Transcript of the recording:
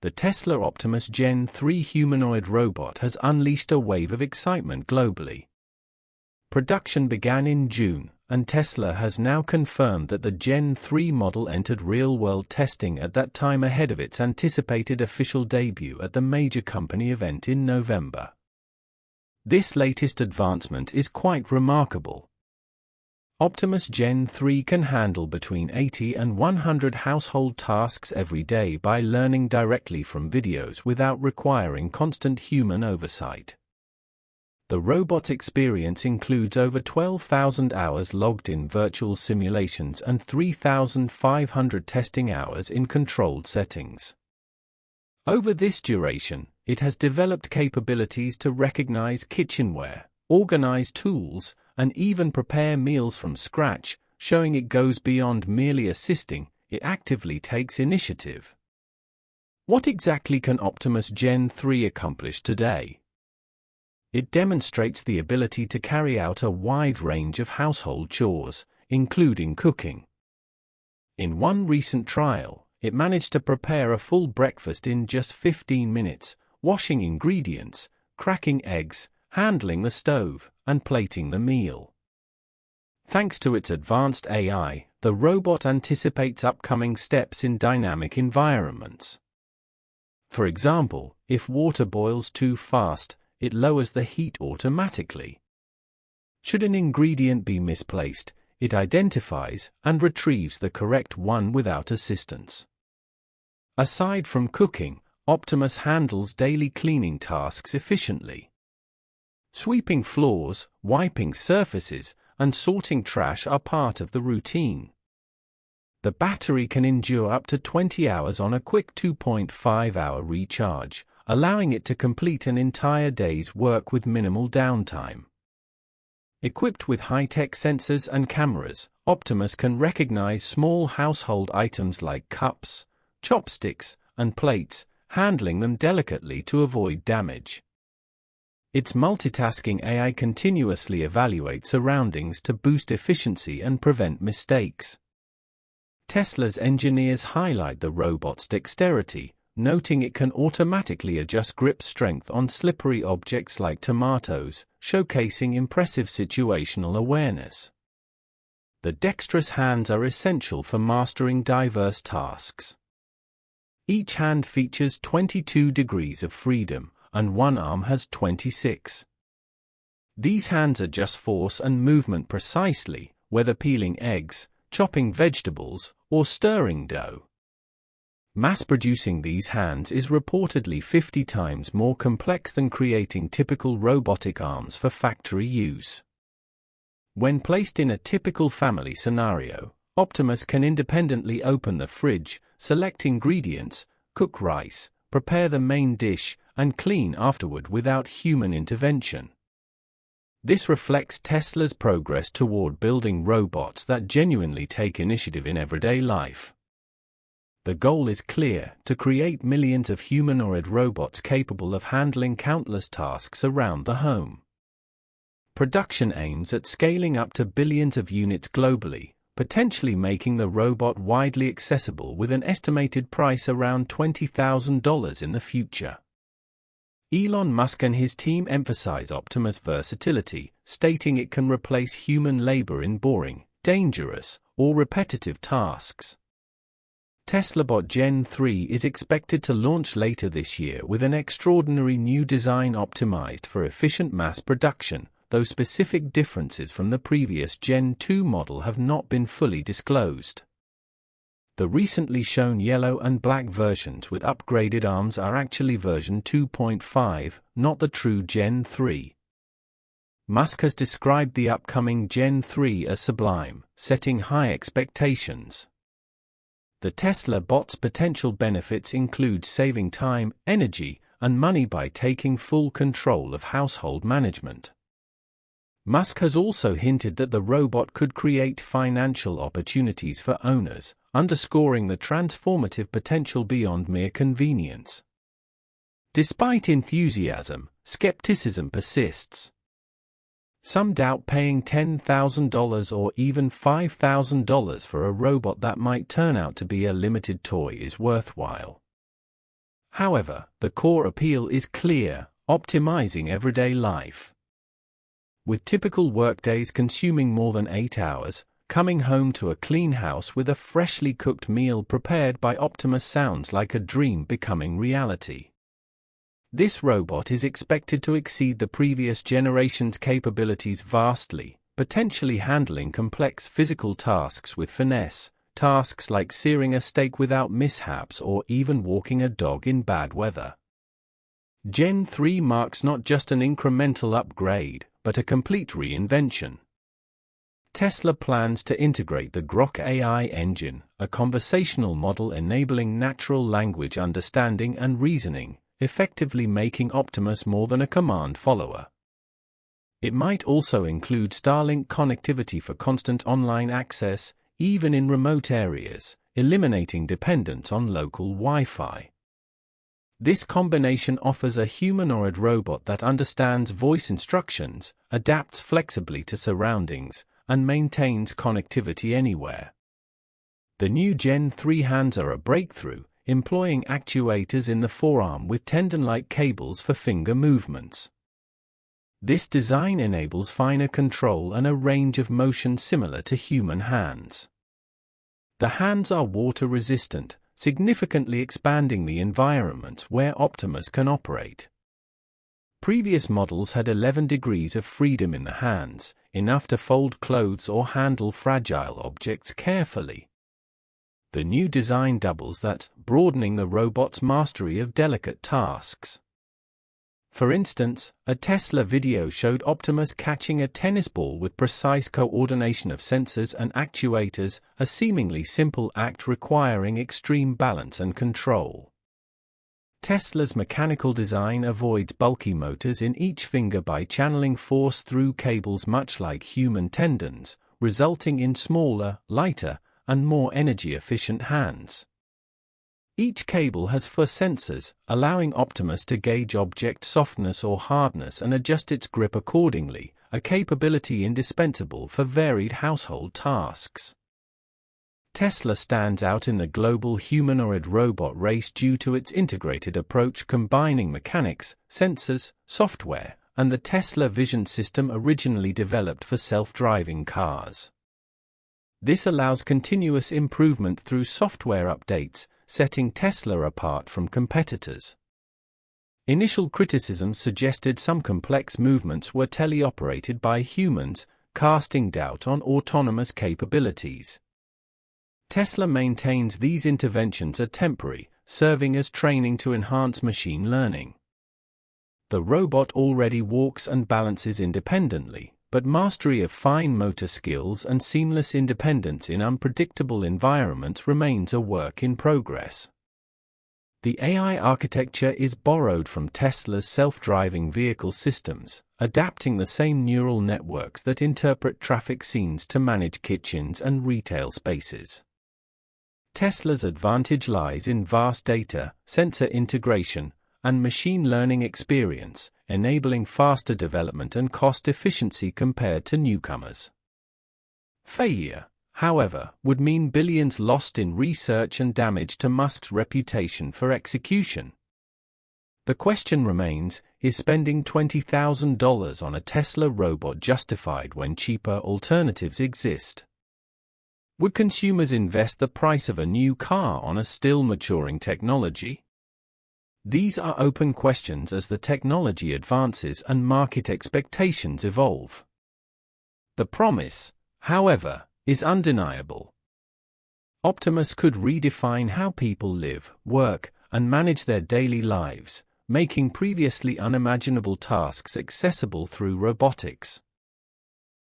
The Tesla Optimus Gen 3 humanoid robot has unleashed a wave of excitement globally. Production began in June, and Tesla has now confirmed that the Gen 3 model entered real-world testing at that time ahead of its anticipated official debut at the major company event in November. This latest advancement is quite remarkable. Optimus Gen 3 can handle between 80 and 100 household tasks every day by learning directly from videos without requiring constant human oversight. The robot's experience includes over 12,000 hours logged in virtual simulations and 3,500 testing hours in controlled settings. Over this duration, it has developed capabilities to recognize kitchenware, organize tools, and even prepare meals from scratch, showing it goes beyond merely assisting, it actively takes initiative. What exactly can Optimus Gen 3 accomplish today? It demonstrates the ability to carry out a wide range of household chores, including cooking. In one recent trial, it managed to prepare a full breakfast in just 15 minutes, washing ingredients, cracking eggs, handling the stove, and plating the meal. Thanks to its advanced AI, the robot anticipates upcoming steps in dynamic environments. For example, if water boils too fast, it lowers the heat automatically. Should an ingredient be misplaced, it identifies and retrieves the correct one without assistance. Aside from cooking, Optimus handles daily cleaning tasks efficiently. Sweeping floors, wiping surfaces, and sorting trash are part of the routine. The battery can endure up to 20 hours on a quick 2.5-hour recharge, allowing it to complete an entire day's work with minimal downtime. Equipped with high-tech sensors and cameras, Optimus can recognize small household items like cups, chopsticks, and plates, handling them delicately to avoid damage. Its multitasking AI continuously evaluates surroundings to boost efficiency and prevent mistakes. Tesla's engineers highlight the robot's dexterity, noting it can automatically adjust grip strength on slippery objects like tomatoes, showcasing impressive situational awareness. The dexterous hands are essential for mastering diverse tasks. Each hand features 22 degrees of freedom, and one arm has 26. These hands adjust force and movement precisely, whether peeling eggs, chopping vegetables, or stirring dough. Mass-producing these hands is reportedly 50 times more complex than creating typical robotic arms for factory use. When placed in a typical family scenario, Optimus can independently open the fridge, select ingredients, cook rice, prepare the main dish, and clean afterward without human intervention. This reflects Tesla's progress toward building robots that genuinely take initiative in everyday life. The goal is clear: to create millions of humanoid robots capable of handling countless tasks around the home. Production aims at scaling up to billions of units globally, potentially making the robot widely accessible with an estimated price around $20,000 in the future. Elon Musk and his team emphasize Optimus' versatility, stating it can replace human labor in boring, dangerous, or repetitive tasks. TeslaBot Gen 3 is expected to launch later this year with an extraordinary new design optimized for efficient mass production, though specific differences from the previous Gen 2 model have not been fully disclosed. The recently shown yellow and black versions with upgraded arms are actually version 2.5, not the true Gen 3. Musk has described the upcoming Gen 3 as sublime, setting high expectations. The Tesla bot's potential benefits include saving time, energy, and money by taking full control of household management. Musk has also hinted that the robot could create financial opportunities for owners, underscoring the transformative potential beyond mere convenience. Despite enthusiasm, skepticism persists. Some doubt paying $10,000 or even $5,000 for a robot that might turn out to be a limited toy is worthwhile. However, the core appeal is clear: optimizing everyday life. With typical workdays consuming more than 8 hours, coming home to a clean house with a freshly cooked meal prepared by Optimus sounds like a dream becoming reality. This robot is expected to exceed the previous generation's capabilities vastly, potentially handling complex physical tasks with finesse, tasks like searing a steak without mishaps or even walking a dog in bad weather. Gen 3 marks not just an incremental upgrade, but a complete reinvention. Tesla plans to integrate the Grok AI engine, a conversational model enabling natural language understanding and reasoning, effectively making Optimus more than a command follower. It might also include Starlink connectivity for constant online access, even in remote areas, eliminating dependence on local Wi-Fi. This combination offers a humanoid robot that understands voice instructions, adapts flexibly to surroundings, and maintains connectivity anywhere. The new Gen 3 hands are a breakthrough, employing actuators in the forearm with tendon-like cables for finger movements. This design enables finer control and a range of motion similar to human hands. The hands are water-resistant, significantly expanding the environment where Optimus can operate. Previous models had 11 degrees of freedom in the hands, enough to fold clothes or handle fragile objects carefully. The new design doubles that, broadening the robot's mastery of delicate tasks. For instance, a Tesla video showed Optimus catching a tennis ball with precise coordination of sensors and actuators, a seemingly simple act requiring extreme balance and control. Tesla's mechanical design avoids bulky motors in each finger by channeling force through cables much like human tendons, resulting in smaller, lighter, and more energy-efficient hands. Each cable has 4 sensors, allowing Optimus to gauge object softness or hardness and adjust its grip accordingly, a capability indispensable for varied household tasks. Tesla stands out in the global humanoid robot race due to its integrated approach combining mechanics, sensors, software, and the Tesla Vision system originally developed for self-driving cars. This allows continuous improvement through software updates, setting Tesla apart from competitors. Initial criticisms suggested some complex movements were teleoperated by humans, casting doubt on autonomous capabilities. Tesla maintains these interventions are temporary, serving as training to enhance machine learning. The robot already walks and balances independently, but mastery of fine motor skills and seamless independence in unpredictable environments remains a work in progress. The AI architecture is borrowed from Tesla's self-driving vehicle systems, adapting the same neural networks that interpret traffic scenes to manage kitchens and retail spaces. Tesla's advantage lies in vast data, sensor integration, and machine learning experience, enabling faster development and cost efficiency compared to newcomers. Failure, however, would mean billions lost in research and damage to Musk's reputation for execution. The question remains, is spending $20,000 on a Tesla robot justified when cheaper alternatives exist? Would consumers invest the price of a new car on a still maturing technology? These are open questions as the technology advances and market expectations evolve. The promise, however, is undeniable. Optimus could redefine how people live, work, and manage their daily lives, making previously unimaginable tasks accessible through robotics.